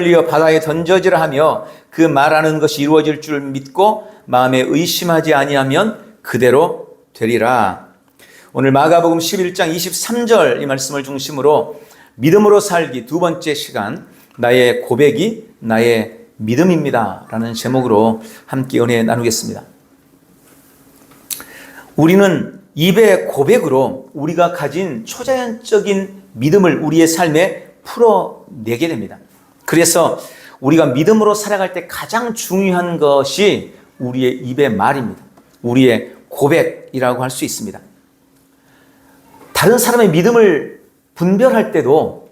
돌려 바다에 던져지라 하며 그 말하는 것이 이루어질 줄 믿고 마음에 의심하지 아니하면 그대로 되리라. 오늘 마가복음 11장 23절 이 말씀을 중심으로 믿음으로 살기 두 번째 시간, 나의 고백이 나의 믿음입니다 라는 제목으로 함께 은혜 나누겠습니다. 우리는 입의 고백으로 우리가 가진 초자연적인 믿음을 우리의 삶에 풀어내게 됩니다. 그래서 우리가 믿음으로 살아갈 때 가장 중요한 것이 우리의 입의 말입니다. 우리의 고백이라고 할 수 있습니다. 다른 사람의 믿음을 분별할 때도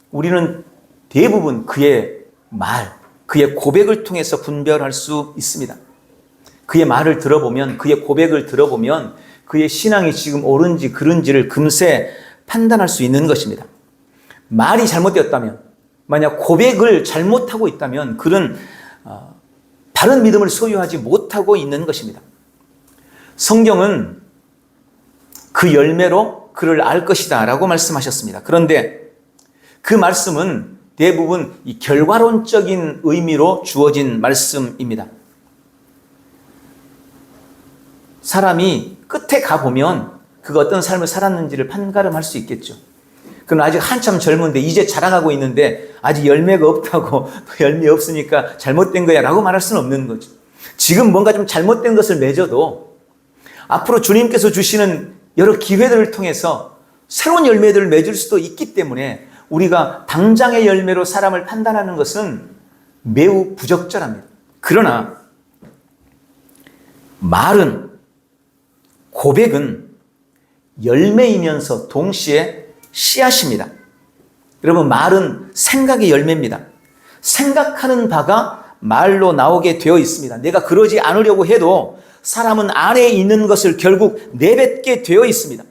우리는 대부분 그의 말, 그의 고백을 통해서 분별할 수 있습니다. 그의 말을 들어보면, 그의 고백을 들어보면 그의 신앙이 지금 옳은지 그른지를 금세 판단할 수 있는 것입니다. 말이 잘못되었다면, 만약 고백을 잘못하고 있다면 그는 바른 믿음을 소유하지 못하고 있는 것입니다. 성경은 그 열매로 그를 알 것이다 라고 말씀하셨습니다. 그런데 그 말씀은 대부분 이 결과론적인 의미로 주어진 말씀입니다. 사람이 끝에 가보면 그가 어떤 삶을 살았는지를 판가름할 수 있겠죠. 그는 아직 한참 젊은데 이제 자라가고 있는데 아직 열매가 없다고 열매 없으니까 잘못된 거야 라고 말할 수는 없는 거죠. 지금 뭔가 좀 잘못된 것을 맺어도 앞으로 주님께서 주시는 여러 기회들을 통해서 새로운 열매들을 맺을 수도 있기 때문에 우리가 당장의 열매로 사람을 판단하는 것은 매우 부적절합니다. 그러나 말은, 고백은 열매이면서 동시에 씨앗입니다. 여러분, 말은 생각의 열매입니다. 생각하는 바가 말로 나오게 되어 있습니다. 내가 그러지 않으려고 해도 사람은 안에 있는 것을 결국 내뱉게 되어 있습니다.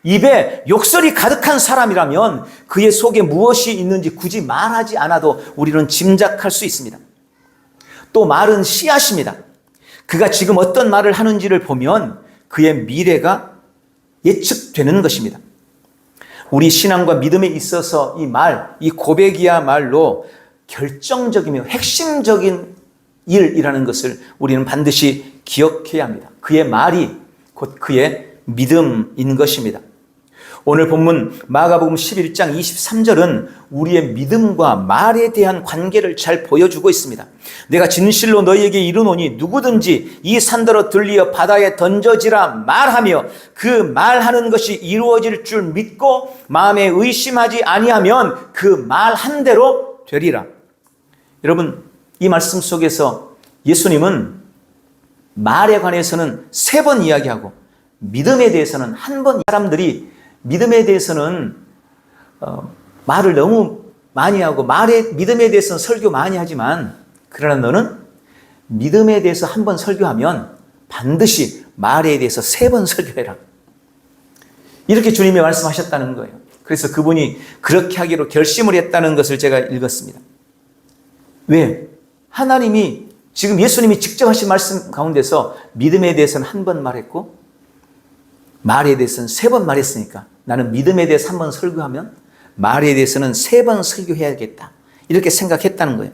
입에 욕설이 가득한 사람이라면 그의 속에 무엇이 있는지 굳이 말하지 않아도 우리는 짐작할 수 있습니다. 또 말은 씨앗입니다. 그가 지금 어떤 말을 하는지를 보면 그의 미래가 예측되는 것입니다. 우리 신앙과 믿음에 있어서 이 말, 이 고백이야말로 결정적이며 핵심적인 일이라는 것을 우리는 반드시 기억해야 합니다. 그의 말이 곧 그의 믿음인 것입니다. 오늘 본문 마가복음 11장 23절은 우리의 믿음과 말에 대한 관계를 잘 보여주고 있습니다. 내가 진실로 너희에게 이르노니 누구든지 이 산더러 들리어 바다에 던져지라 말하며 그 말하는 것이 이루어질 줄 믿고 마음에 의심하지 아니하면 그 말한 대로 되리라. 여러분, 이 말씀 속에서 예수님은 말에 관해서는 3번 이야기하고 믿음에 대해서는 1번, 사람들이 믿음에 대해서는 말을 너무 많이 하고 믿음에 대해서는 설교 많이 하지만 그러나 너는 믿음에 대해서 1번 설교하면 반드시 말에 대해서 3번 설교해라. 이렇게 주님이 말씀하셨다는 거예요. 그래서 그분이 그렇게 하기로 결심을 했다는 것을 제가 읽었습니다. 왜? 하나님이 지금 예수님이 직접 하신 말씀 가운데서 믿음에 대해서는 1번 말했고 말에 대해서는 3번 말했으니까 나는 믿음에 대해서 1번 설교하면 말에 대해서는 3번 설교해야겠다. 이렇게 생각했다는 거예요.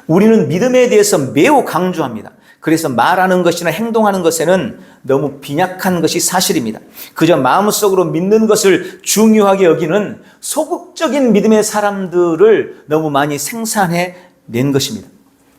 우리는 믿음에 대해서 매우 강조합니다. 그래서 말하는 것이나 행동하는 것에는 너무 빈약한 것이 사실입니다. 그저 마음속으로 믿는 것을 중요하게 여기는 소극적인 믿음의 사람들을 너무 많이 생산해낸 것입니다.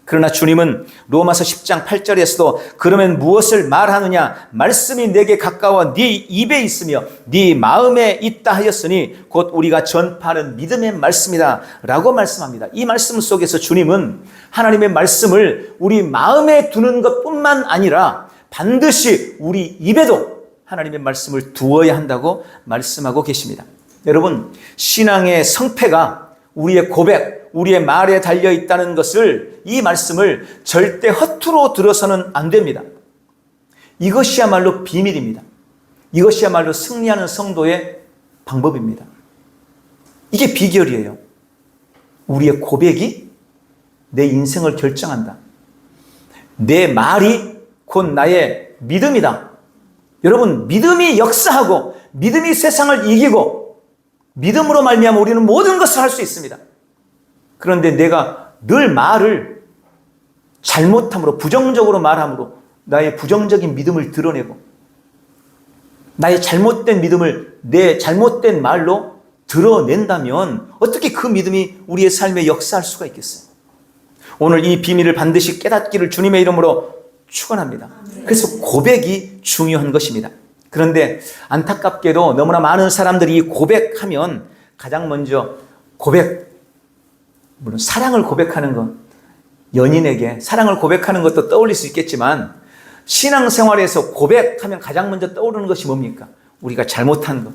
그러나 주님은 로마서 10장 8절에서도 그러면 무엇을 말하느냐? 말씀이 내게 가까워 네 입에 있으며 네 마음에 있다 하였으니 곧 우리가 전파하는 믿음의 말씀이다 라고 말씀합니다. 이 말씀 속에서 주님은 하나님의 말씀을 우리 마음에 두는 것뿐만 아니라 반드시 우리 입에도 하나님의 말씀을 두어야 한다고 말씀하고 계십니다. 여러분, 신앙의 성패가 우리의 고백, 우리의 말에 달려 있다는 것을, 이 말씀을 절대 허투루 들어서는 안 됩니다. 이것이야말로 비밀입니다. 이것이야말로 승리하는 성도의 방법입니다. 이게 비결이에요. 우리의 고백이 내 인생을 결정한다. 내 말이 곧 나의 믿음이다. 여러분, 믿음이 역사하고 믿음이 세상을 이기고 믿음으로 말미암아 우리는 모든 것을 할 수 있습니다. 그런데 내가 늘 말을 잘못함으로, 부정적으로 말함으로 나의 부정적인 믿음을 드러내고 나의 잘못된 믿음을 내 잘못된 말로 드러낸다면 어떻게 그 믿음이 우리의 삶에 역사할 수가 있겠어요? 오늘 이 비밀을 반드시 깨닫기를 주님의 이름으로 축원합니다. 그래서 고백이 중요한 것입니다. 그런데 안타깝게도 너무나 많은 사람들이 이 고백하면 가장 먼저 물론 사랑을 고백하는 것, 연인에게 사랑을 고백하는 것도 떠올릴 수 있겠지만 신앙생활에서 고백하면 가장 먼저 떠오르는 것이 뭡니까? 우리가 잘못한 것,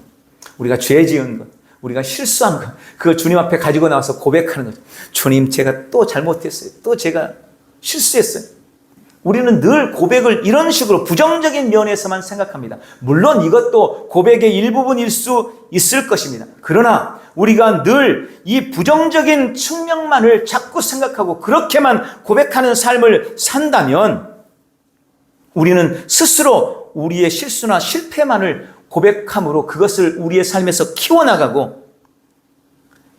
우리가 죄 지은 것, 우리가 실수한 것, 그걸 주님 앞에 가지고 나와서 고백하는 거죠. 주님, 제가 또 잘못했어요. 또 제가 실수했어요. 우리는 늘 고백을 이런 식으로 부정적인 면에서만 생각합니다. 물론 이것도 고백의 일부분일 수 있을 것입니다. 그러나 우리가 늘 이 부정적인 측면만을 자꾸 생각하고 그렇게만 고백하는 삶을 산다면 우리는 스스로 우리의 실수나 실패만을 고백함으로 그것을 우리의 삶에서 키워나가고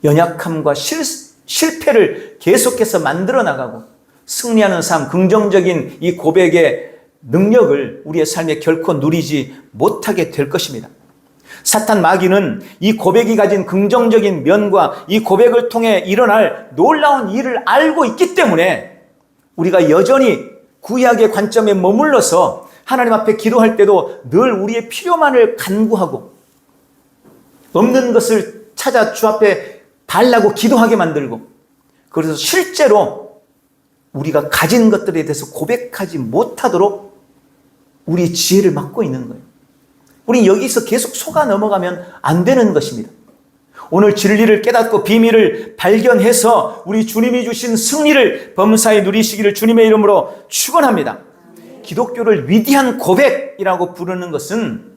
연약함과 실패를 계속해서 만들어 나가고 승리하는 삶, 긍정적인 이 고백의 능력을 우리의 삶에 결코 누리지 못하게 될 것입니다. 사탄 마귀는 이 고백이 가진 긍정적인 면과 이 고백을 통해 일어날 놀라운 일을 알고 있기 때문에 우리가 여전히 구약의 관점에 머물러서 하나님 앞에 기도할 때도 늘 우리의 필요만을 간구하고 없는 것을 찾아 주 앞에 달라고 기도하게 만들고, 그래서 실제로 우리가 가진 것들에 대해서 고백하지 못하도록 우리의 지혜를 막고 있는 거예요. 우리 여기서 계속 속아 넘어가면 안 되는 것입니다. 오늘 진리를 깨닫고 비밀을 발견해서 우리 주님이 주신 승리를 범사에 누리시기를 주님의 이름으로 축원합니다. 기독교를 위대한 고백이라고 부르는 것은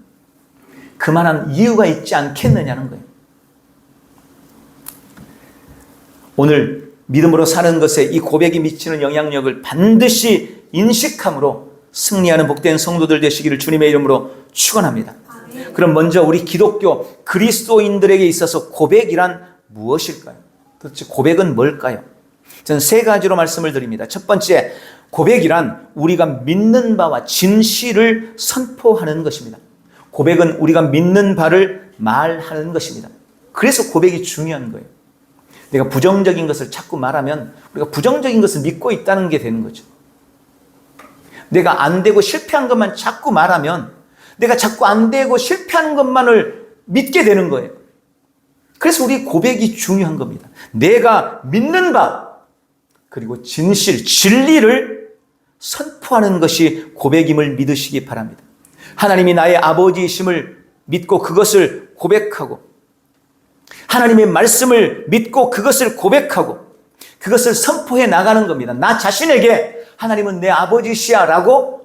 그만한 이유가 있지 않겠느냐는 거예요. 오늘 믿음으로 사는 것에 이 고백이 미치는 영향력을 반드시 인식함으로 승리하는 복된 성도들 되시기를 주님의 이름으로 축원합니다. 그럼 먼저 우리 기독교 그리스도인들에게 있어서 고백이란 무엇일까요? 도대체 고백은 뭘까요? 저는 세 가지로 말씀을 드립니다. 첫 번째, 고백이란 우리가 믿는 바와 진실을 선포하는 것입니다. 고백은 우리가 믿는 바를 말하는 것입니다. 그래서 고백이 중요한 거예요. 내가 부정적인 것을 자꾸 말하면 우리가 부정적인 것을 믿고 있다는 게 되는 거죠. 내가 안 되고 실패한 것만 자꾸 말하면 내가 자꾸 안 되고 실패하는 것만을 믿게 되는 거예요. 그래서 우리 고백이 중요한 겁니다. 내가 믿는 바 그리고 진실, 진리를 선포하는 것이 고백임을 믿으시기 바랍니다. 하나님이 나의 아버지이심을 믿고 그것을 고백하고 하나님의 말씀을 믿고 그것을 고백하고 그것을 선포해 나가는 겁니다. 나 자신에게 하나님은 내 아버지시야 라고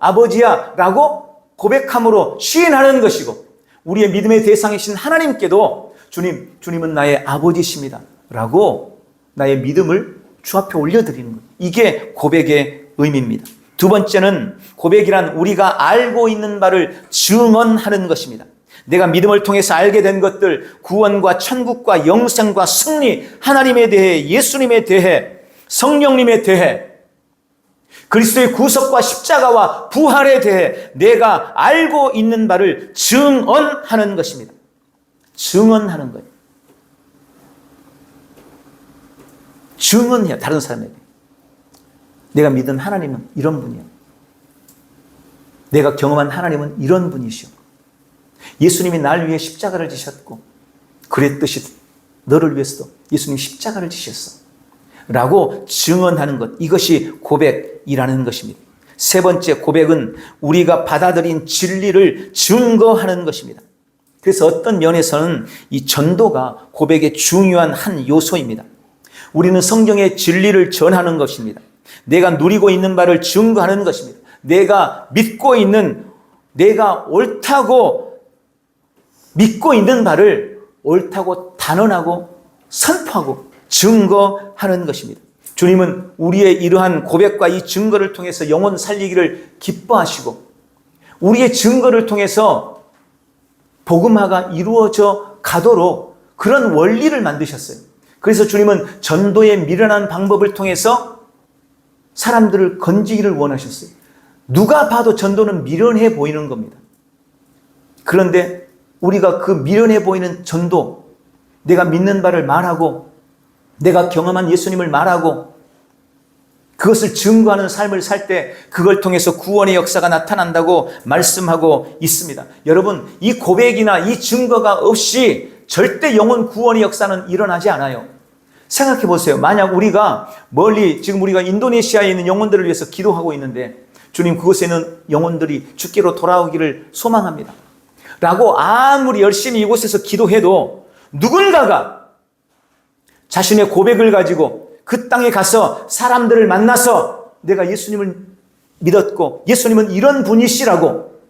고백함으로 시인하는 것이고 우리의 믿음의 대상이신 하나님께도 주님은 나의 아버지십니다 라고 나의 믿음을 주 앞에 올려드리는 거예요. 이게 고백의 의미입니다. 두 번째는 고백이란 우리가 알고 있는 바를 증언하는 것입니다. 내가 믿음을 통해서 알게 된 것들, 구원과 천국과 영생과 승리, 하나님에 대해, 예수님에 대해, 성령님에 대해, 그리스도의 구속과 십자가와 부활에 대해 내가 알고 있는 바를 증언하는 것입니다. 증언하는 거예요. 증언해요. 다른 사람에게. 내가 믿은 하나님은 이런 분이야. 내가 경험한 하나님은 이런 분이시오. 예수님이 날 위해 십자가를 지셨고 그랬듯이 너를 위해서도 예수님이 십자가를 지셨어 라고 증언하는 것, 이것이 고백이라는 것입니다. 세 번째, 고백은 우리가 받아들인 진리를 증거하는 것입니다. 그래서 어떤 면에서는 이 전도가 고백의 중요한 한 요소입니다. 우리는 성경의 진리를 전하는 것입니다. 내가 누리고 있는 바를 증거하는 것입니다. 내가 믿고 있는, 내가 옳다고 믿고 있는 바를 옳다고 단언하고 선포하고 증거하는 것입니다. 주님은 우리의 이러한 고백과 이 증거를 통해서 영혼 살리기를 기뻐하시고 우리의 증거를 통해서 복음화가 이루어져 가도록 그런 원리를 만드셨어요. 그래서 주님은 전도의 미련한 방법을 통해서 사람들을 건지기를 원하셨어요. 누가 봐도 전도는 미련해 보이는 겁니다. 그런데 우리가 그 미련해 보이는 전도, 내가 믿는 바를 말하고 내가 경험한 예수님을 말하고 그것을 증거하는 삶을 살 때 그걸 통해서 구원의 역사가 나타난다고 말씀하고 있습니다. 여러분, 이 고백이나 이 증거가 없이 절대 영혼 구원의 역사는 일어나지 않아요. 생각해 보세요. 만약 우리가 멀리, 지금 우리가 인도네시아에 있는 영혼들을 위해서 기도하고 있는데 주님, 그곳에 있는 영혼들이 주께로 돌아오기를 소망합니다 라고 아무리 열심히 이곳에서 기도해도 누군가가 자신의 고백을 가지고 그 땅에 가서 사람들을 만나서 내가 예수님을 믿었고 예수님은 이런 분이시라고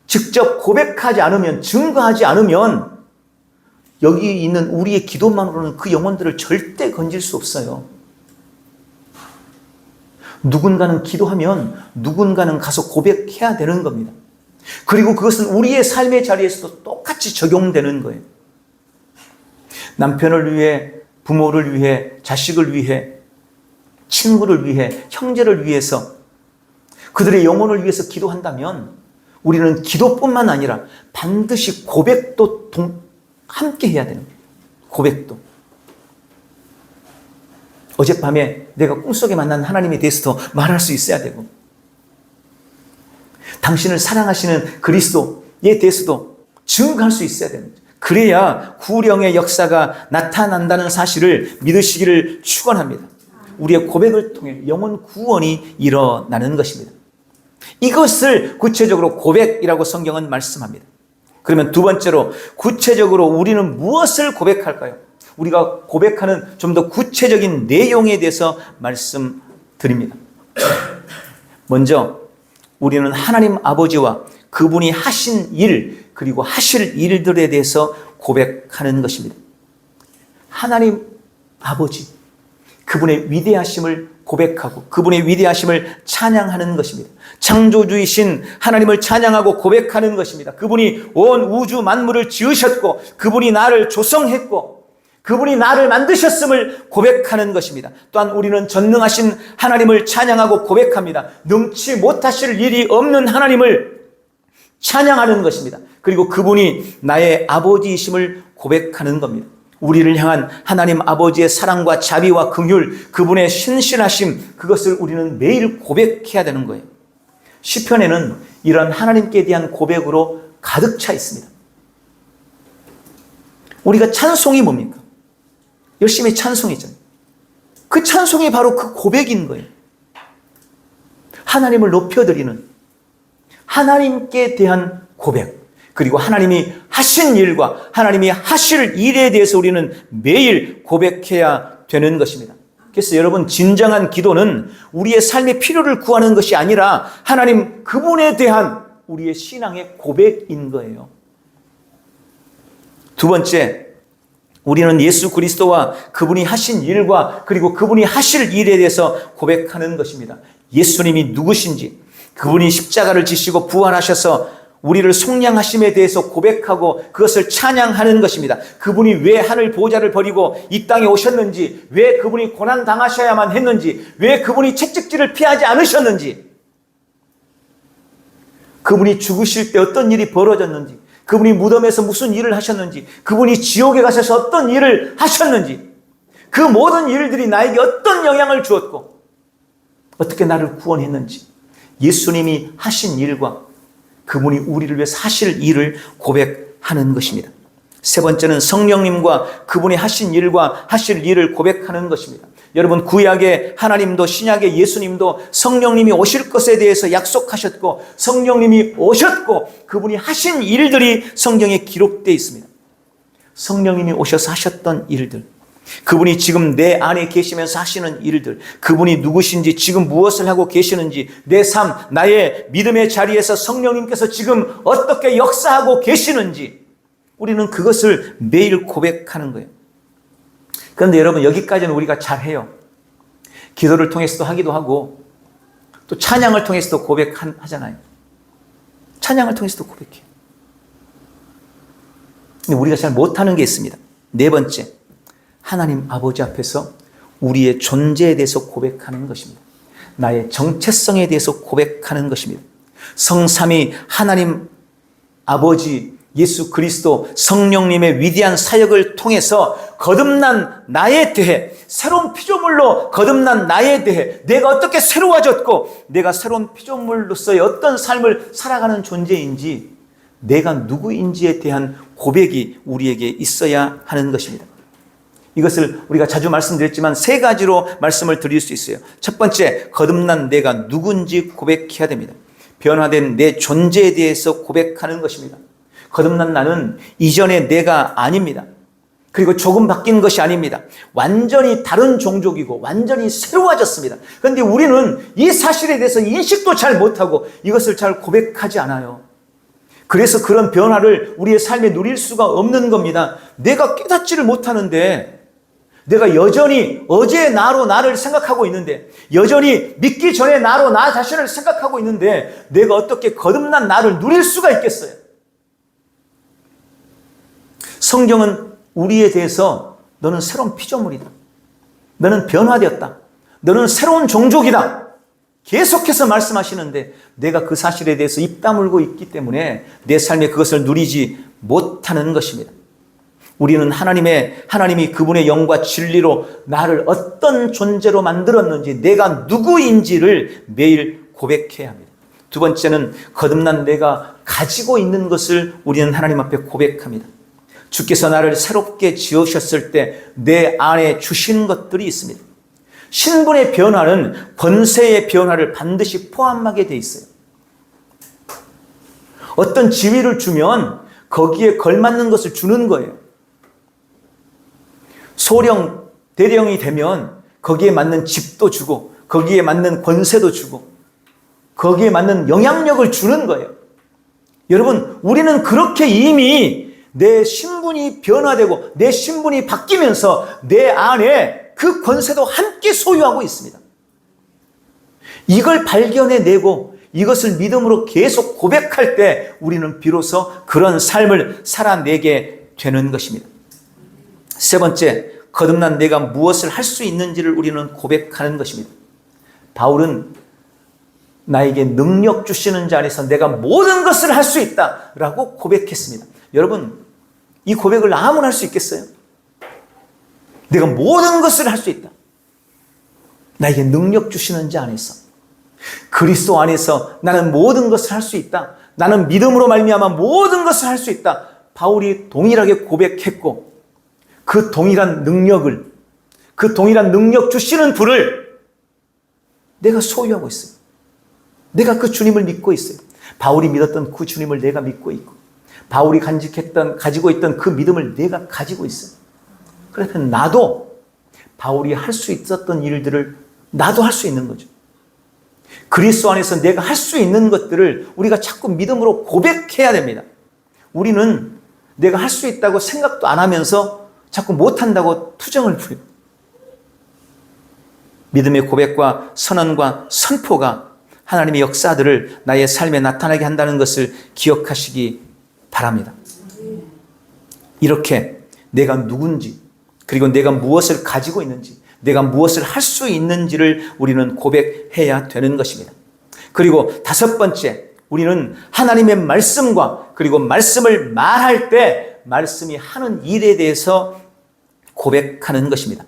직접 고백하지 않으면, 증거하지 않으면 여기 있는 우리의 기도만으로는 그 영혼들을 절대 건질 수 없어요. 누군가는 기도하면 누군가는 가서 고백해야 되는 겁니다. 그리고 그것은 우리의 삶의 자리에서도 똑같이 적용되는 거예요. 남편을 위해, 부모를 위해, 자식을 위해, 친구를 위해, 형제를 위해서, 그들의 영혼을 위해서 기도한다면 우리는 기도뿐만 아니라 반드시 고백도 함께 해야 되는 거예요. 고백도. 어젯밤에 내가 꿈속에 만난 하나님에 대해서도 말할 수 있어야 되고, 당신을 사랑하시는 그리스도에 대해서도 증거할 수 있어야 되는 거죠. 그래야 구령의 역사가 나타난다는 사실을 믿으시기를 축원합니다. 우리의 고백을 통해 영혼 구원이 일어나는 것입니다. 이것을 구체적으로 고백이라고 성경은 말씀합니다. 그러면 두 번째로, 구체적으로 우리는 무엇을 고백할까요? 우리가 고백하는 좀 더 구체적인 내용에 대해서 말씀드립니다. 먼저 우리는 하나님 아버지와 그분이 하신 일, 그리고 하실 일들에 대해서 고백하는 것입니다. 하나님 아버지, 그분의 위대하심을 고백하고 그분의 위대하심을 찬양하는 것입니다. 창조주이신 하나님을 찬양하고 고백하는 것입니다. 그분이 온 우주 만물을 지으셨고 그분이 나를 조성했고 그분이 나를 만드셨음을 고백하는 것입니다. 또한 우리는 전능하신 하나님을 찬양하고 고백합니다. 능치 못하실 일이 없는 하나님을 찬양하는 것입니다. 그리고 그분이 나의 아버지이심을 고백하는 겁니다. 우리를 향한 하나님 아버지의 사랑과 자비와 긍휼, 그분의 신실하심, 그것을 우리는 매일 고백해야 되는 거예요. 시편에는 이런 하나님께 대한 고백으로 가득 차 있습니다. 우리가 찬송이 뭡니까? 열심히 찬송이잖아요. 그 찬송이 바로 그 고백인 거예요. 하나님을 높여드리는, 하나님께 대한 고백, 그리고 하나님이 하신 일과 하나님이 하실 일에 대해서 우리는 매일 고백해야 되는 것입니다. 그래서 여러분, 진정한 기도는 우리의 삶의 필요를 구하는 것이 아니라 하나님 그분에 대한 우리의 신앙의 고백인 거예요. 두 번째, 우리는 예수 그리스도와 그분이 하신 일과 그리고 그분이 하실 일에 대해서 고백하는 것입니다. 예수님이 누구신지, 그분이 십자가를 지시고 부활하셔서 우리를 속량하심에 대해서 고백하고 그것을 찬양하는 것입니다. 그분이 왜 하늘 보좌를 버리고 이 땅에 오셨는지, 왜 그분이 고난 당하셔야만 했는지, 왜 그분이 채찍질을 피하지 않으셨는지, 그분이 죽으실 때 어떤 일이 벌어졌는지, 그분이 무덤에서 무슨 일을 하셨는지, 그분이 지옥에 가셔서 어떤 일을 하셨는지, 그 모든 일들이 나에게 어떤 영향을 주었고 어떻게 나를 구원했는지, 예수님이 하신 일과 그분이 우리를 위해서 하실 일을 고백하는 것입니다. 세 번째는 성령님과 그분이 하신 일과 하실 일을 고백하는 것입니다. 여러분, 구약의 하나님도 신약의 예수님도 성령님이 오실 것에 대해서 약속하셨고 성령님이 오셨고 그분이 하신 일들이 성경에 기록되어 있습니다. 성령님이 오셔서 하셨던 일들, 그분이 지금 내 안에 계시면서 하시는 일들, 그분이 누구신지, 지금 무엇을 하고 계시는지, 내 삶, 나의 믿음의 자리에서 성령님께서 지금 어떻게 역사하고 계시는지 우리는 그것을 매일 고백하는 거예요. 그런데 여러분, 여기까지는 우리가 잘해요. 기도를 통해서도 하기도 하고 또 찬양을 통해서도 고백하잖아요. 찬양을 통해서도 고백해요. 근데 우리가 잘 못하는 게 있습니다. 네 번째, 하나님 아버지 앞에서 우리의 존재에 대해서 고백하는 것입니다. 나의 정체성에 대해서 고백하는 것입니다. 성삼위 하나님 아버지 예수 그리스도 성령님의 위대한 사역을 통해서 거듭난 나에 대해, 새로운 피조물로 거듭난 나에 대해 내가 어떻게 새로워졌고 내가 새로운 피조물로서의 어떤 삶을 살아가는 존재인지, 내가 누구인지에 대한 고백이 우리에게 있어야 하는 것입니다. 이것을 우리가 자주 말씀드렸지만 세 가지로 말씀을 드릴 수 있어요. 첫 번째, 거듭난 내가 누군지 고백해야 됩니다. 변화된 내 존재에 대해서 고백하는 것입니다. 거듭난 나는 이전의 내가 아닙니다. 그리고 조금 바뀐 것이 아닙니다. 완전히 다른 종족이고 완전히 새로워졌습니다. 그런데 우리는 이 사실에 대해서 인식도 잘 못하고 이것을 잘 고백하지 않아요. 그래서 그런 변화를 우리의 삶에 누릴 수가 없는 겁니다. 내가 깨닫지를 못하는데, 내가 여전히 어제의 나로 나를 생각하고 있는데, 여전히 믿기 전에 나로 나 자신을 생각하고 있는데 내가 어떻게 거듭난 나를 누릴 수가 있겠어요? 성경은 우리에 대해서 너는 새로운 피조물이다, 너는 변화되었다, 너는 새로운 종족이다 계속해서 말씀하시는데, 내가 그 사실에 대해서 입 다물고 있기 때문에 내 삶에 그것을 누리지 못하는 것입니다. 우리는 하나님이 그분의 영과 진리로 나를 어떤 존재로 만들었는지, 내가 누구인지를 매일 고백해야 합니다. 두 번째는 거듭난 내가 가지고 있는 것을 우리는 하나님 앞에 고백합니다. 주께서 나를 새롭게 지으셨을 때 내 안에 주신 것들이 있습니다. 신분의 변화는 권세의 변화를 반드시 포함하게 돼 있어요. 어떤 지위를 주면 거기에 걸맞는 것을 주는 거예요. 소령, 대령이 되면 거기에 맞는 집도 주고 거기에 맞는 권세도 주고 거기에 맞는 영향력을 주는 거예요. 여러분, 우리는 그렇게 이미 내 신분이 변화되고 내 신분이 바뀌면서 내 안에 그 권세도 함께 소유하고 있습니다. 이걸 발견해내고 이것을 믿음으로 계속 고백할 때 우리는 비로소 그런 삶을 살아내게 되는 것입니다. 세 번째, 거듭난 내가 무엇을 할 수 있는지를 우리는 고백하는 것입니다. 바울은 나에게 능력 주시는 자 안에서 내가 모든 것을 할 수 있다라고 고백했습니다. 여러분, 이 고백을 아무나 할 수 있겠어요? 내가 모든 것을 할 수 있다. 나에게 능력 주시는 자 안에서, 그리스도 안에서 나는 모든 것을 할 수 있다. 나는 믿음으로 말미암아 모든 것을 할 수 있다. 바울이 동일하게 고백했고, 그 동일한 능력을, 그 동일한 능력 주시는 분을 내가 소유하고 있어요. 내가 그 주님을 믿고 있어요. 바울이 믿었던 그 주님을 내가 믿고 있고, 바울이 가지고 있던 그 믿음을 내가 가지고 있어요. 그래서 나도 바울이 할 수 있었던 일들을 나도 할 수 있는 거죠. 그리스도 안에서 내가 할 수 있는 것들을 우리가 자꾸 믿음으로 고백해야 됩니다. 우리는 내가 할 수 있다고 생각도 안 하면서 자꾸 못한다고 투정을 부려요. 믿음의 고백과 선언과 선포가 하나님의 역사들을 나의 삶에 나타나게 한다는 것을 기억하시기 바랍니다. 이렇게 내가 누군지, 그리고 내가 무엇을 가지고 있는지, 내가 무엇을 할 수 있는지를 우리는 고백해야 되는 것입니다. 그리고 다섯 번째, 우리는 하나님의 말씀과 그리고 말씀을 말할 때 말씀이 하는 일에 대해서 고백하는 것입니다.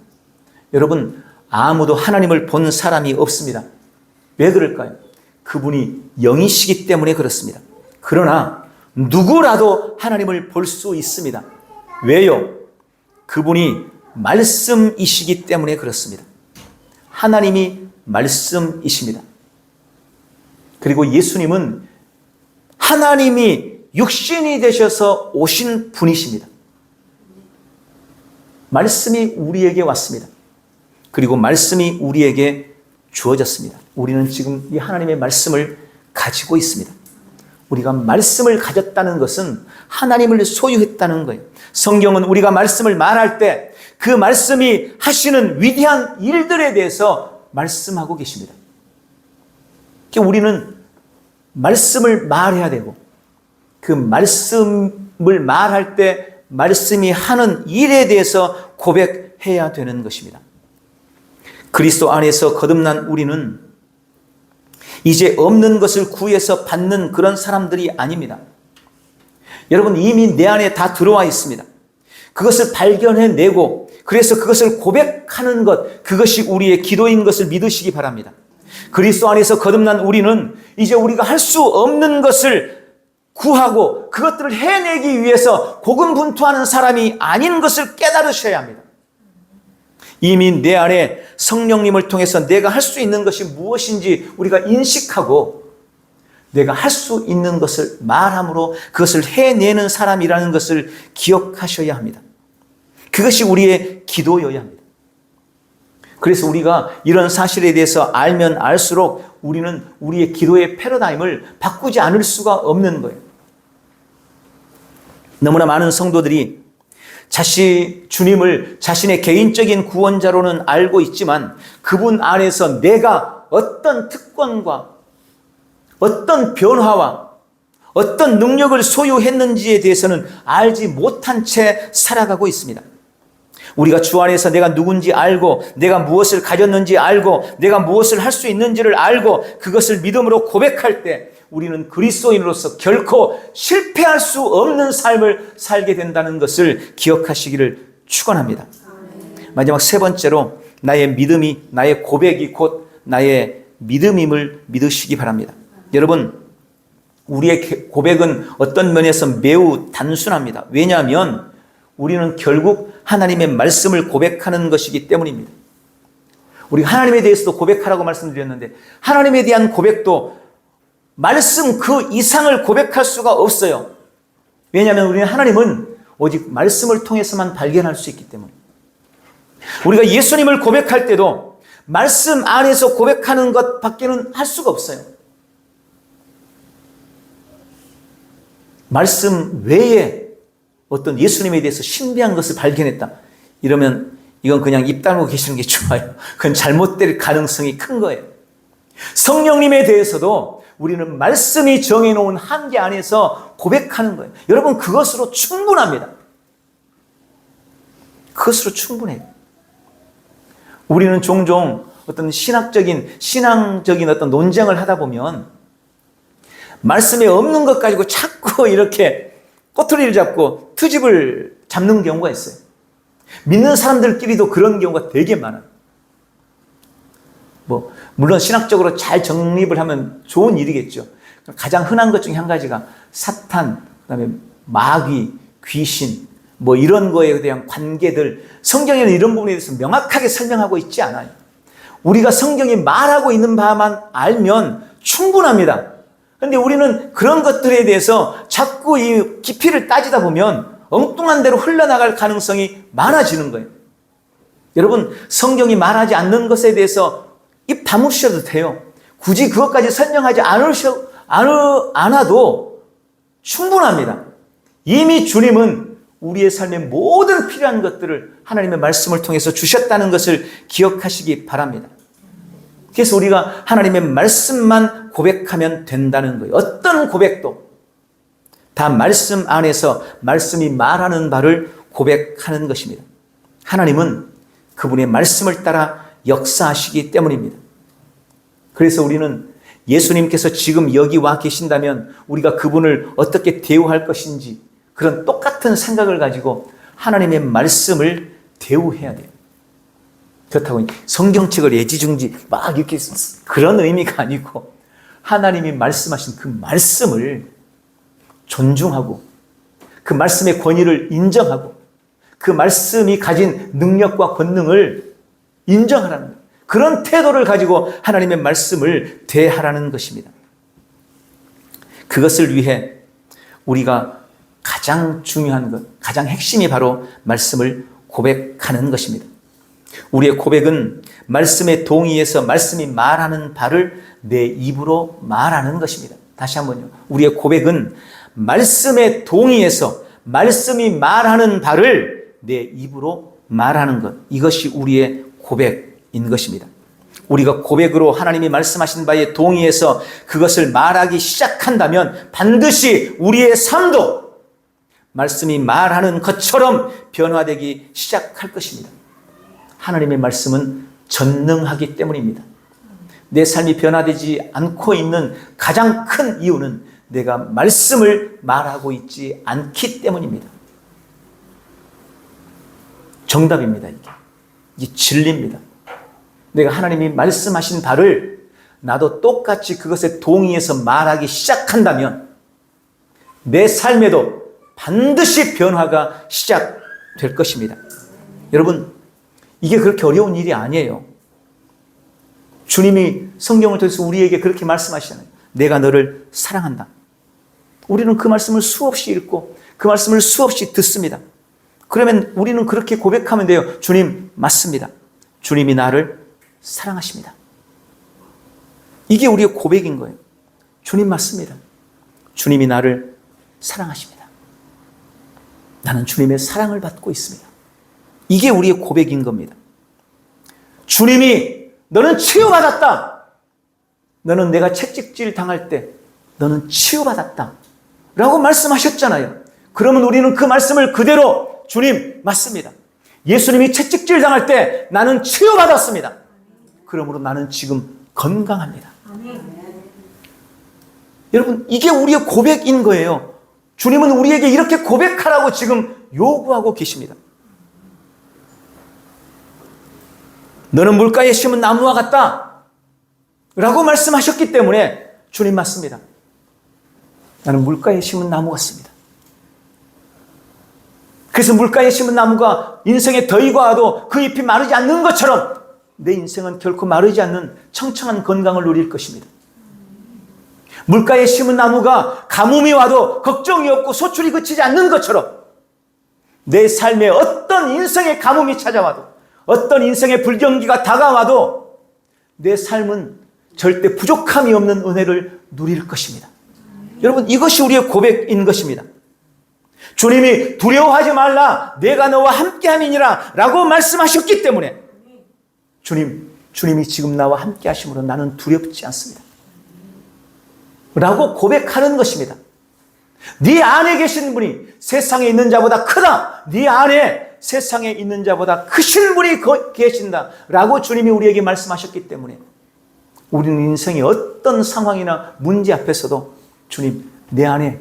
여러분, 아무도 하나님을 본 사람이 없습니다. 왜 그럴까요? 그분이 영이시기 때문에 그렇습니다. 그러나 누구라도 하나님을 볼 수 있습니다. 왜요? 그분이 말씀이시기 때문에 그렇습니다. 하나님이 말씀이십니다. 그리고 예수님은 하나님이 육신이 되셔서 오신 분이십니다. 말씀이 우리에게 왔습니다. 그리고 말씀이 우리에게 주어졌습니다. 우리는 지금 이 하나님의 말씀을 가지고 있습니다. 우리가 말씀을 가졌다는 것은 하나님을 소유했다는 거예요. 성경은 우리가 말씀을 말할 때 그 말씀이 하시는 위대한 일들에 대해서 말씀하고 계십니다. 우리는 말씀을 말해야 되고, 그 말씀을 말할 때 말씀이 하는 일에 대해서 고백해야 되는 것입니다. 그리스도 안에서 거듭난 우리는 이제 없는 것을 구해서 받는 그런 사람들이 아닙니다. 여러분, 이미 내 안에 다 들어와 있습니다. 그것을 발견해내고 그래서 그것을 고백하는 것, 그것이 우리의 기도인 것을 믿으시기 바랍니다. 그리스도 안에서 거듭난 우리는 이제 우리가 할 수 없는 것을 구하고 그것들을 해내기 위해서 고군분투하는 사람이 아닌 것을 깨달으셔야 합니다. 이미 내 안에 성령님을 통해서 내가 할 수 있는 것이 무엇인지 우리가 인식하고 내가 할 수 있는 것을 말함으로 그것을 해내는 사람이라는 것을 기억하셔야 합니다. 그것이 우리의 기도여야 합니다. 그래서 우리가 이런 사실에 대해서 알면 알수록 우리는 우리의 기도의 패러다임을 바꾸지 않을 수가 없는 거예요. 너무나 많은 성도들이 주님을 자신의 개인적인 구원자로는 알고 있지만 그분 안에서 내가 어떤 특권과 어떤 변화와 어떤 능력을 소유했는지에 대해서는 알지 못한 채 살아가고 있습니다. 우리가 주 안에서 내가 누군지 알고 내가 무엇을 가졌는지 알고 내가 무엇을 할 수 있는지를 알고 그것을 믿음으로 고백할 때 우리는 그리스도인으로서 결코 실패할 수 없는 삶을 살게 된다는 것을 기억하시기를 축원합니다. 마지막 세 번째로 나의 믿음이 나의 고백이 곧 나의 믿음임을 믿으시기 바랍니다. 여러분, 우리의 고백은 어떤 면에서 매우 단순합니다. 왜냐하면 우리는 결국 하나님의 말씀을 고백하는 것이기 때문입니다. 우리가 하나님에 대해서도 고백하라고 말씀드렸는데 하나님에 대한 고백도 말씀 그 이상을 고백할 수가 없어요. 왜냐하면 우리는 하나님은 오직 말씀을 통해서만 발견할 수 있기 때문에 우리가 예수님을 고백할 때도 말씀 안에서 고백하는 것밖에는 할 수가 없어요. 말씀 외에 어떤 예수님에 대해서 신비한 것을 발견했다. 이러면 이건 그냥 입 다물고 계시는 게 좋아요. 그건 잘못될 가능성이 큰 거예요. 성령님에 대해서도 우리는 말씀이 정해놓은 한계 안에서 고백하는 거예요. 여러분, 그것으로 충분합니다. 그것으로 충분해요. 우리는 종종 어떤 신앙적인 어떤 논쟁을 하다 보면 말씀에 없는 것 가지고 자꾸 이렇게 꼬투리를 잡고 트집을 잡는 경우가 있어요. 믿는 사람들끼리도 그런 경우가 되게 많아요. 물론 신학적으로 잘 정립을 하면 좋은 일이겠죠. 가장 흔한 것 중에 한 가지가 사탄, 그다음에 마귀, 귀신, 이런 거에 대한 관계들, 성경에는 이런 부분에 대해서 명확하게 설명하고 있지 않아요. 우리가 성경이 말하고 있는 바만 알면 충분합니다. 그런데 우리는 그런 것들에 대해서 자꾸 이 깊이를 따지다 보면 엉뚱한 대로 흘러나갈 가능성이 많아지는 거예요. 여러분, 성경이 말하지 않는 것에 대해서 입 다무셔도 돼요. 굳이 그것까지 설명하지 않아도 충분합니다. 이미 주님은 우리의 삶의 모든 필요한 것들을 하나님의 말씀을 통해서 주셨다는 것을 기억하시기 바랍니다. 그래서 우리가 하나님의 말씀만 고백하면 된다는 거예요. 어떤 고백도 다 말씀 안에서 말씀이 말하는 바를 고백하는 것입니다. 하나님은 그분의 말씀을 따라 역사하시기 때문입니다. 그래서 우리는 예수님께서 지금 여기 와 계신다면 우리가 그분을 어떻게 대우할 것인지 그런 똑같은 생각을 가지고 하나님의 말씀을 대우해야 돼요. 그렇다고 성경책을 애지중지 막 이렇게 그런 의미가 아니고 하나님이 말씀하신 그 말씀을 존중하고 그 말씀의 권위를 인정하고 그 말씀이 가진 능력과 권능을 인정하라는 거예요. 그런 태도를 가지고 하나님의 말씀을 대하라는 것입니다. 그것을 위해 우리가 가장 중요한 것, 가장 핵심이 바로 말씀을 고백하는 것입니다. 우리의 고백은 말씀의 동의에서 말씀이 말하는 바를 내 입으로 말하는 것입니다. 다시 한번요. 우리의 고백은 말씀의 동의에서 말씀이 말하는 바를 내 입으로 말하는 것. 이것이 우리의 고백인 것입니다. 우리가 고백으로 하나님이 말씀하신 바에 동의해서 그것을 말하기 시작한다면 반드시 우리의 삶도 말씀이 말하는 것처럼 변화되기 시작할 것입니다. 하나님의 말씀은 전능하기 때문입니다. 내 삶이 변화되지 않고 있는 가장 큰 이유는 내가 말씀을 말하고 있지 않기 때문입니다. 정답입니다. 이게 진리입니다. 내가 하나님이 말씀하신 바를 나도 똑같이 그것에 동의해서 말하기 시작한다면 내 삶에도 반드시 변화가 시작될 것입니다. 여러분, 이게 그렇게 어려운 일이 아니에요. 주님이 성경을 통해서 우리에게 그렇게 말씀하시잖아요. 내가 너를 사랑한다. 우리는 그 말씀을 수없이 읽고 그 말씀을 수없이 듣습니다. 그러면 우리는 그렇게 고백하면 돼요. 주님, 맞습니다. 주님이 나를 사랑하십니다. 이게 우리의 고백인 거예요. 주님, 맞습니다. 주님이 나를 사랑하십니다. 나는 주님의 사랑을 받고 있습니다. 이게 우리의 고백인 겁니다. 주님이 너는 치유받았다. 너는 내가 채찍질 당할 때 너는 치유받았다 라고 말씀하셨잖아요. 그러면 우리는 그 말씀을 그대로 주님, 맞습니다. 예수님이 채찍질 당할 때 나는 치유받았습니다. 그러므로 나는 지금 건강합니다. 여러분, 이게 우리의 고백인 거예요. 주님은 우리에게 이렇게 고백하라고 지금 요구하고 계십니다. 너는 물가에 심은 나무와 같다 라고 말씀하셨기 때문에 주님, 맞습니다. 나는 물가에 심은 나무 같습니다. 그래서 물가에 심은 나무가 인생에 더위가 와도 그 잎이 마르지 않는 것처럼 내 인생은 결코 마르지 않는 청청한 건강을 누릴 것입니다. 물가에 심은 나무가 가뭄이 와도 걱정이 없고 소출이 그치지 않는 것처럼 내 삶에 어떤 인생의 가뭄이 찾아와도 어떤 인생의 불경기가 다가와도 내 삶은 절대 부족함이 없는 은혜를 누릴 것입니다. 여러분, 이것이 우리의 고백인 것입니다. 주님이 두려워하지 말라, 내가 너와 함께함이니라 라고 말씀하셨기 때문에 주님이 지금 나와 함께 하심으로 나는 두렵지 않습니다 라고 고백하는 것입니다. 네 안에 계신 분이 세상에 있는 자보다 크다. 네 안에 세상에 있는 자보다 크신 분이 계신다 라고 주님이 우리에게 말씀하셨기 때문에 우리는 인생의 어떤 상황이나 문제 앞에서도 주님, 내 안에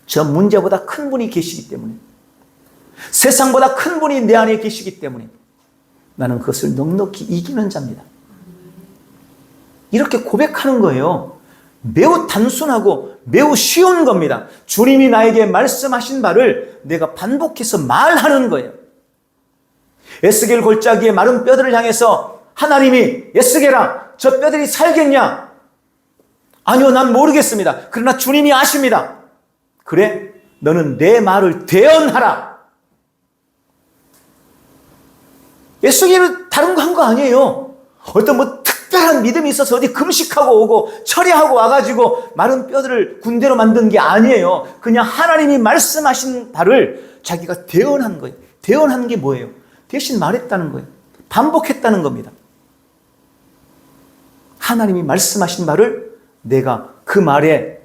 저 문제보다 큰 분이 계시기 때문에 세상보다 큰 분이 내 안에 계시기 때문에 나는 그것을 넉넉히 이기는 자입니다. 이렇게 고백하는 거예요. 매우 단순하고 매우 쉬운 겁니다. 주님이 나에게 말씀하신 바를 내가 반복해서 말하는 거예요. 에스겔 골짜기의 마른 뼈들을 향해서 하나님이 에스겔아, 저 뼈들이 살겠냐? 아니요, 난 모르겠습니다. 그러나 주님이 아십니다. 그래, 너는 내 말을 대언하라. 에스겔은 다른 거 한 거 아니에요. 어떤 특별한 믿음이 있어서 어디 금식하고 오고 철야하고 와가지고 마른 뼈들을 군대로 만든 게 아니에요. 그냥 하나님이 말씀하신 바를 자기가 대언한 거예요. 대언한 게 뭐예요? 대신 말했다는 거예요. 반복했다는 겁니다. 하나님이 말씀하신 바를 내가 그 말에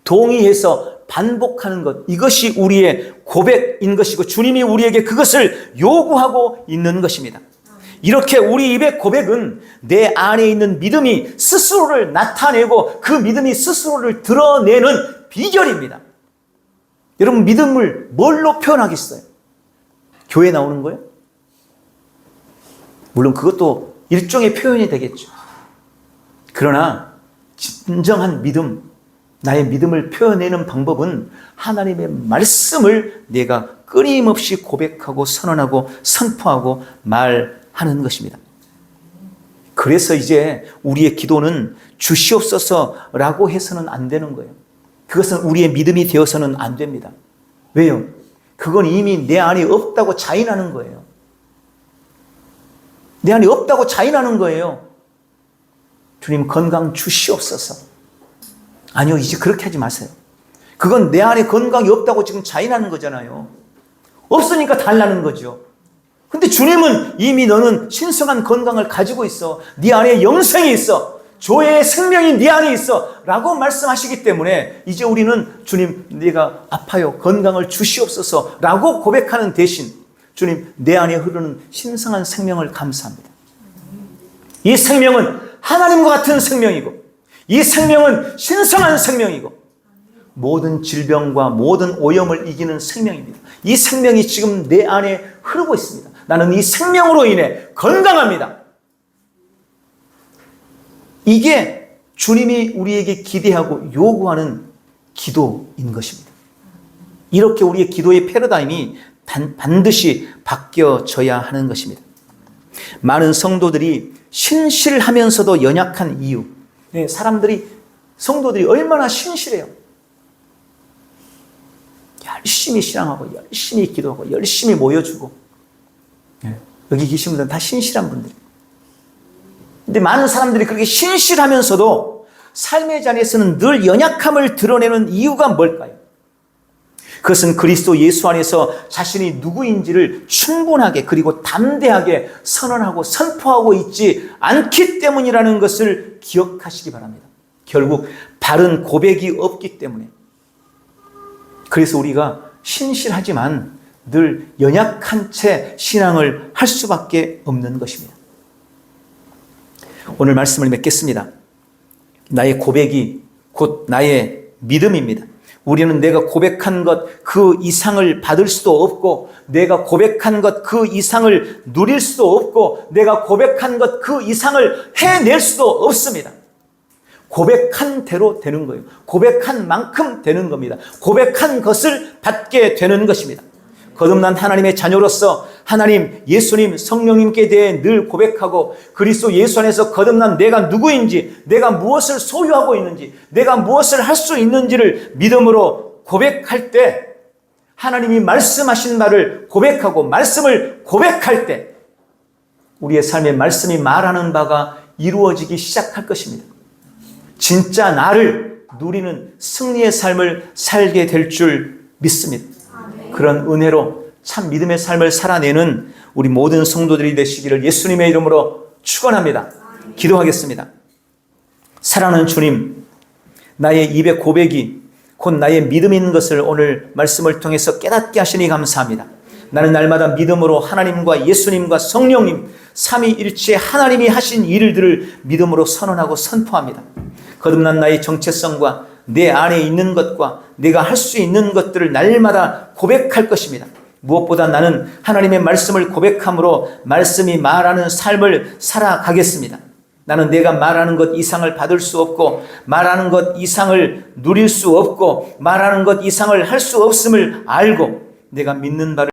동의해서 반복하는 것, 이것이 우리의 고백인 것이고 주님이 우리에게 그것을 요구하고 있는 것입니다. 이렇게 우리 입의 고백은 내 안에 있는 믿음이 스스로를 나타내고 그 믿음이 스스로를 드러내는 비결입니다. 여러분, 믿음을 뭘로 표현하겠어요? 교회 나오는 거예요? 물론 그것도 일종의 표현이 되겠죠. 그러나 진정한 믿음, 나의 믿음을 표현하는 방법은 하나님의 말씀을 내가 끊임없이 고백하고 선언하고 선포하고 말하는 것입니다. 그래서 이제 우리의 기도는 주시옵소서라고 해서는 안 되는 거예요. 그것은 우리의 믿음이 되어서는 안 됩니다. 왜요? 그건 이미 내 안에 없다고 자인하는 거예요. 내 안에 없다고 자인하는 거예요. 주님, 건강 주시옵소서. 아니요, 이제 그렇게 하지 마세요. 그건 내 안에 건강이 없다고 지금 자인하는 거잖아요. 없으니까 달라는 거죠. 근데 주님은 이미 너는 신성한 건강을 가지고 있어. 네 안에 영생이 있어. 조의 생명이 네 안에 있어 라고 말씀하시기 때문에 이제 우리는 주님 내가 아파요 건강을 주시옵소서 라고 고백하는 대신 주님 내 안에 흐르는 신성한 생명을 감사합니다. 이 생명은 하나님과 같은 생명이고 이 생명은 신성한 생명이고 모든 질병과 모든 오염을 이기는 생명입니다. 이 생명이 지금 내 안에 흐르고 있습니다. 나는 이 생명으로 인해 건강합니다. 이게 주님이 우리에게 기대하고 요구하는 기도인 것입니다. 이렇게 우리의 기도의 패러다임이 반드시 바뀌어져야 하는 것입니다. 많은 성도들이 신실하면서도 연약한 이유, 성도들이 얼마나 신실해요. 열심히 신앙하고 열심히 기도하고 열심히 모여주고 여기 계신 분들은 다 신실한 분들. 근데 많은 사람들이 그렇게 신실하면서도 삶의 자리에서는 늘 연약함을 드러내는 이유가 뭘까요? 그것은 그리스도 예수 안에서 자신이 누구인지를 충분하게 그리고 담대하게 선언하고 선포하고 있지 않기 때문이라는 것을 기억하시기 바랍니다. 결국 바른 고백이 없기 때문에 그래서 우리가 신실하지만 늘 연약한 채 신앙을 할 수밖에 없는 것입니다. 오늘 말씀을 맺겠습니다. 나의 고백이 곧 나의 믿음입니다. 우리는 내가 고백한 것 그 이상을 받을 수도 없고 내가 고백한 것 그 이상을 누릴 수도 없고 내가 고백한 것 그 이상을 해낼 수도 없습니다. 고백한 대로 되는 거예요. 고백한 만큼 되는 겁니다. 고백한 것을 받게 되는 것입니다. 거듭난 하나님의 자녀로서 하나님, 예수님, 성령님께 대해 늘 고백하고 그리스도 예수 안에서 거듭난 내가 누구인지, 내가 무엇을 소유하고 있는지, 내가 무엇을 할 수 있는지를 믿음으로 고백할 때 하나님이 말씀하신 말을 고백하고 말씀을 고백할 때 우리의 삶에 말씀이 말하는 바가 이루어지기 시작할 것입니다. 진짜 나를 누리는 승리의 삶을 살게 될 줄 믿습니다. 그런 은혜로 참 믿음의 삶을 살아내는 우리 모든 성도들이 되시기를 예수님의 이름으로 축원합니다. 기도하겠습니다. 사랑하는 주님, 나의 입의 고백이 곧 나의 믿음인 것을 오늘 말씀을 통해서 깨닫게 하시니 감사합니다. 나는 날마다 믿음으로 하나님과 예수님과 성령님 삼위일체 하나님이 하신 일들을 믿음으로 선언하고 선포합니다. 거듭난 나의 정체성과 내 안에 있는 것과 내가 할 수 있는 것들을 날마다 고백할 것입니다. 무엇보다 나는 하나님의 말씀을 고백함으로 말씀이 말하는 삶을 살아가겠습니다. 나는 내가 말하는 것 이상을 받을 수 없고 말하는 것 이상을 누릴 수 없고 말하는 것 이상을 할 수 없음을 알고 내가 믿는 바를